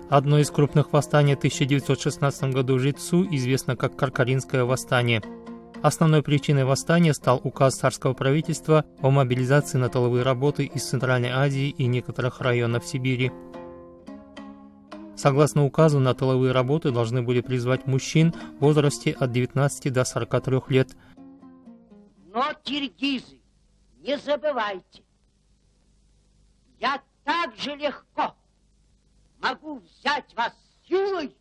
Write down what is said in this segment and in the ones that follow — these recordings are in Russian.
Одно из крупных восстаний в 1916 году в Житсу известно как Каркаринское восстание. Основной причиной восстания стал указ царского правительства о мобилизации на тыловые работы из Центральной Азии и некоторых районов Сибири. Согласно указу, на тыловые работы должны были призвать мужчин в возрасте от 19 до 43 лет. Но, киргизы, не забывайте, я так же легко могу взять вас силой,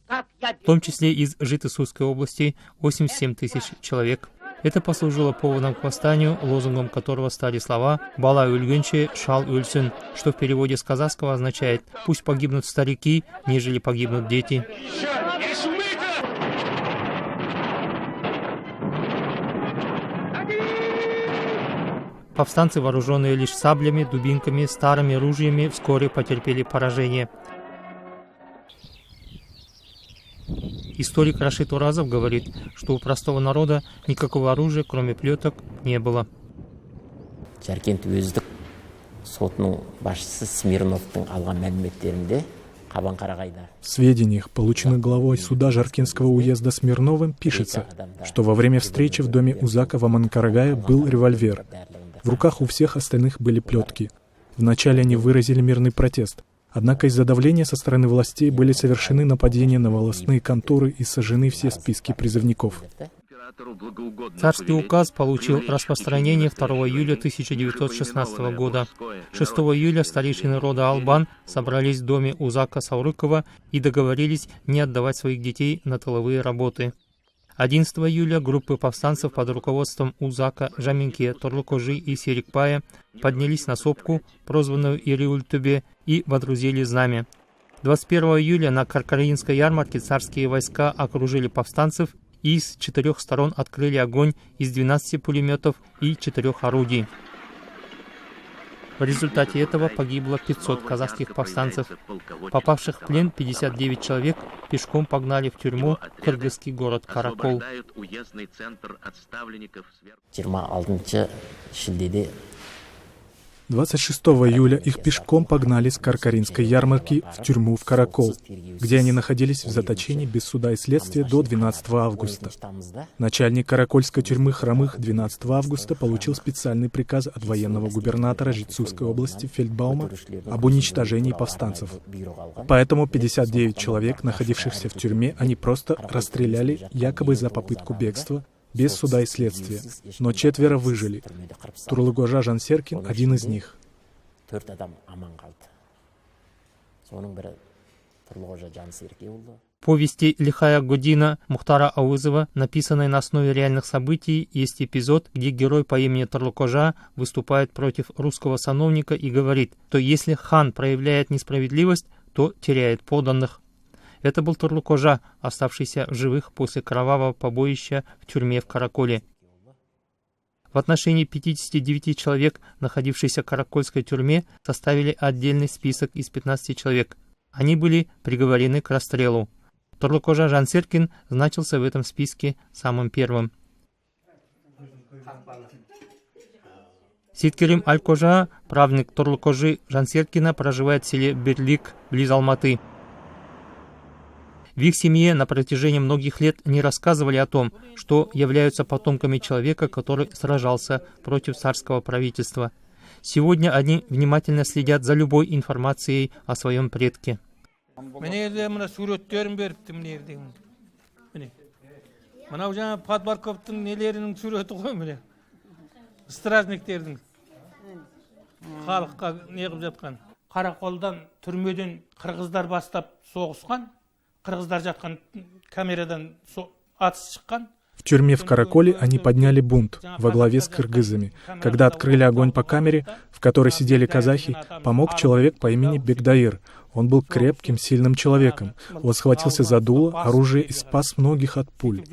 как я... В том числе из Житесуйской области 87 тысяч человек. Это послужило поводом к восстанию, лозунгом которого стали слова «Бала өлгенче, шал өлсін», что в переводе с казахского означает «Пусть погибнут старики, нежели погибнут дети». Повстанцы, вооруженные лишь саблями, дубинками, старыми ружьями, вскоре потерпели поражение. Историк Рашид Уразов говорит, что у простого народа никакого оружия, кроме плеток, не было. В сведениях, полученных главой суда Жаркентского уезда Смирновым, пишется, что во время встречи в доме Узака в Аманкарагае был револьвер. В руках у всех остальных были плетки. Вначале они выразили мирный протест. Однако из-за давления со стороны властей были совершены нападения на волостные конторы и сожжены все списки призывников. Царский указ получил распространение 2 июля 1916 года. 6 июля старейшины рода Албан собрались в доме Узака Саурыкова и договорились не отдавать своих детей на тыловые работы. 11 июля группы повстанцев под руководством Узака, Жаминке, Торлукожи и Серикпая поднялись на сопку, прозванную Ириультубе, и водрузили знамя. 21 июля на Каркаринской ярмарке царские войска окружили повстанцев и с 4 сторон открыли огонь из 12 пулеметов и 4 орудий. В результате этого погибло 500 казахских повстанцев. Попавших в плен 59 человек пешком погнали в тюрьму в кыргызский город Каракол. 26 июля их пешком погнали с Каркаринской ярмарки в тюрьму в Каракол, где они находились в заточении без суда и следствия до 12 августа. Начальник каракольской тюрьмы Хромых 12 августа получил специальный приказ от военного губернатора Житсуйской области Фельдбаума об уничтожении повстанцев. Поэтому 59 человек, находившихся в тюрьме, они просто расстреляли якобы за попытку бегства, без суда и следствия, но 4 выжили. Турлыгожа Жансеркин один из них. В повести «Лихая година» Мухтара Ауызова, написанной на основе реальных событий, есть эпизод, где герой по имени Торлукожа выступает против русского сановника и говорит, что если хан проявляет несправедливость, то теряет подданных. Это был Торлукожа, оставшийся в живых после кровавого побоища в тюрьме в Караколе. В отношении 59 человек, находившихся в каракольской тюрьме, составили отдельный список из 15 человек. Они были приговорены к расстрелу. Торлукожа Жансеркин значился в этом списке самым первым. Ситкерим Аль-Кожа, правнук Торлукожи Жансеркина, проживает в селе Берлик, близ Алматы. В их семье на протяжении многих лет не рассказывали о том, что являются потомками человека, который сражался против царского правительства. Сегодня они внимательно следят за любой информацией о своем предке. Караколдан, түрмеден кыргыздар бастап соғысқан. В тюрьме в Караколе они подняли бунт во главе с кыргызами. Когда открыли огонь по камере, в которой сидели казахи, помог человек по имени Бегдаир. Он был крепким, сильным человеком. Он схватился за дуло, оружие и спас многих от пуль.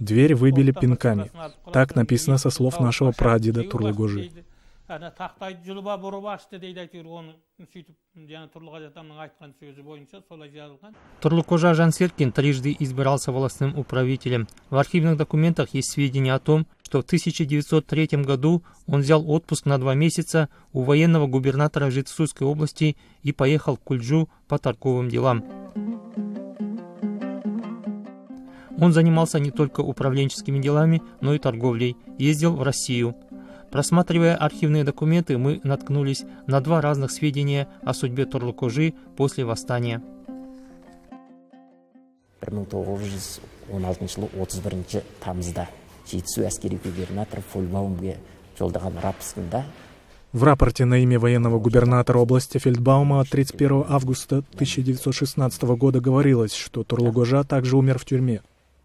Дверь выбили пинками. Так написано со слов нашего прадеда Турлыгожи. ана тақтайды жұлыба бұрып ашты дейді әйтеуір оны сөйтіп жаңа Тұрлыхожа атамның айтқан сөзі бойынша солай жазылған. Турлукожа Жансеркин трижды избирался волостным управителем. В архивных документах есть сведения о том, что в 1903 году он взял отпуск на 2 месяца у военного губернатора Жетысуйской области и поехал в Кульджу по торговым делам. Он занимался не только управленческими делами, но и торговлей, ездил в Россию. Просматривая архивные документы, мы наткнулись на 2 разных сведения о судьбе Турлукожи после восстания. 1916 жылы 31 тамызда Жетісу әскери губернатор Фольбаумге жолдаған рапортында В рапорте на имя военного губернатора области Фельдбаума от 31 августа 1916 года говорилось, что Турлукожа также умер в тюрьме.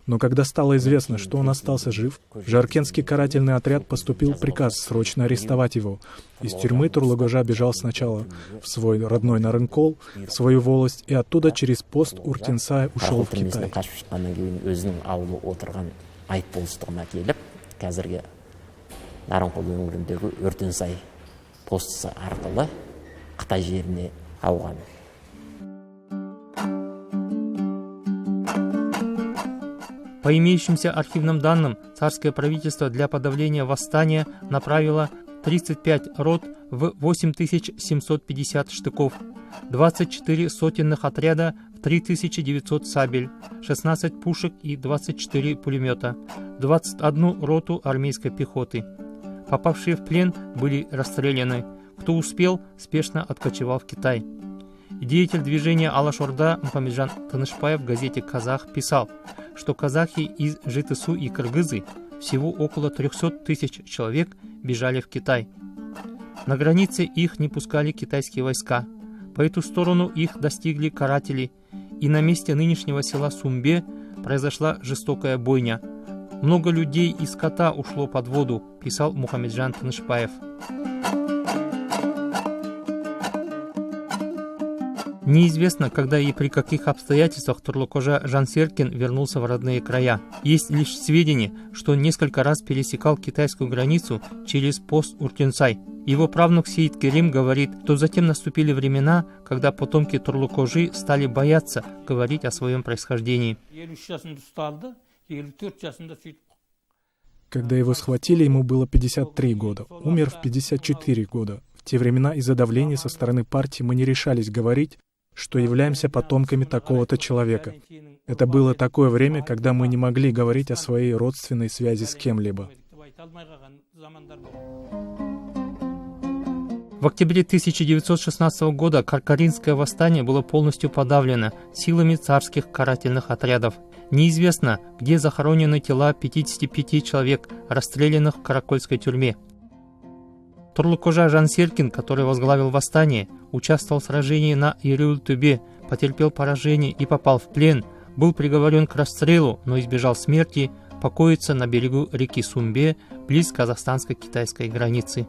Но когда стало известно, что он остался жив, в Жаркентский карательный отряд поступил приказ срочно арестовать его. Из тюрьмы Турлукожа бежал сначала в свой родной Нарынкол, в свою волость, и оттуда через пост Уртенсай ушел в Китай. По имеющимся архивным данным, царское правительство для подавления восстания направило 35 рот в 8750 штыков, 24 сотенных отряда в 3900 сабель, 16 пушек и 24 пулемета, 21 роту армейской пехоты. Попавшие в плен были расстреляны. Кто успел, спешно откочевал в Китай. Деятель движения Алаш-Орда Мухамеджан Тынышпаев в газете «Казах» писал, что казахи из Жетысу и кыргызы, всего около 300 тысяч человек, бежали в Китай. На границе их не пускали китайские войска. По эту сторону их достигли каратели, и на месте нынешнего села Сумбе произошла жестокая бойня. Много людей и скота ушло под воду, писал Мухамеджан Тынышпаев. Неизвестно, когда и при каких обстоятельствах Турлукожа Жансеркин вернулся в родные края. Есть лишь сведения, что он несколько раз пересекал китайскую границу через пост Уртенсай. Его правнук Сейд Керим говорит, что затем наступили времена, когда потомки Турлукожи стали бояться говорить о своем происхождении. Когда его схватили, ему было 53 года. Умер в 54 года. В те времена из-за давления со стороны партии мы не решались говорить, что являемся потомками такого-то человека. Это было такое время, когда мы не могли говорить о своей родственной связи с кем-либо. В октябре 1916 года Каркаринское восстание было полностью подавлено силами царских карательных отрядов. Неизвестно, где захоронены тела 55 человек, расстрелянных в Каракольской тюрьме. Турлукожа Жансеркин, который возглавил восстание, участвовал в сражении на Ирюл-Тюбе, потерпел поражение и попал в плен, был приговорен к расстрелу, но избежал смерти, покоится на берегу реки Сумбе, близ казахстанско-китайской границы.